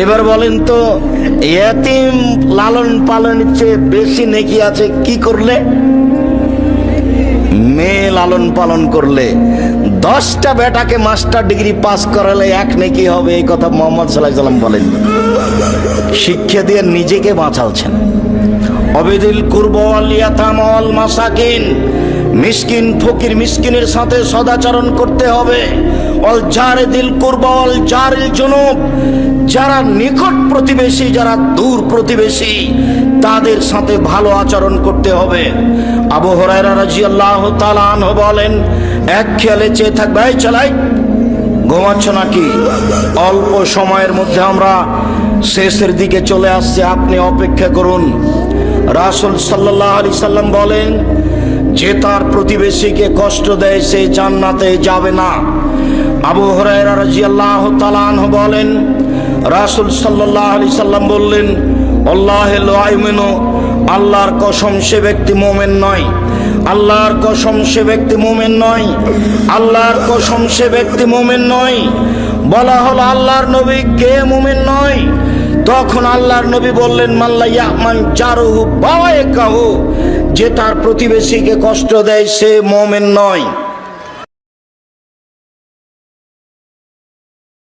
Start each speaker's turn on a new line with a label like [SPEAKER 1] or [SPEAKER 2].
[SPEAKER 1] এবার বলেন তো, এতিম লালন পালনের চেয়ে বেশি নেকি আছে কি করলে? মেয়ে লালন পালন করলে। 10টা বেটাকে মাস্টার ডিগ্রি পাস করালে 1 নেকি হবে, এই কথা মুহাম্মদ সাল্লাল্লাহু আলাইহি ওয়াসাল্লাম বলেন। শিক্ষা দিয়ে নিজেকে বাঁচালছেন। অবিদিল কুরবা ওয়াল ইয়াতামা ওয়াল মাসাকিন, মিসকিন ফকির মিসকিনের সাথে সদাচরণ করতে হবে। ওয়াল জারিদিল কুরবা ওয়াল জারিল জুনুব, যারা নিকট প্রতিবেশী যারা দূর প্রতিবেশী তাদের সাথে ভালো আচরণ করতে হবে। আবু হুরায়রা রাদিয়াল্লাহু তাআলা আনহু বলেন, এক খেয়ালে চেয়ে থাকবে, এই চালাই ঘুমাচ্ছ নাকি? অল্প সময়ের মধ্যে আমরা শেষের দিকে চলে আসছি, আপনি অপেক্ষা করুন। রাসূল সাল্লাল্লাহু আলাইহি সাল্লাম বলেন, যে তার প্রতিবেশীকে কষ্ট দেয় সে জান্নাতে যাবে না। আবু হুরায়রা রাদিয়াল্লাহু তাআলা আনহু বলেন, রাসূল সাল্লাল্লাহু আলাইহি সাল্লাম বললেন, আল্লাহে লা ইউমিনু, আল্লাহর কসম সে ব্যক্তি মুমিন নয়। আল্লাহর কসম সে ব্যক্তি মুমিন নয়। আল্লাহর কসম সে ব্যক্তি মুমিন নয়। বলা হলো, আল্লাহর নবী কে মুমিন নয়? তখন আল্লাহর নবী বললেন, মাল্লা ইয়ামান জারুহু বাওয়াইকাহু, যে তার প্রতিবেশীকে কষ্ট দেয় সে মুমিন নয়।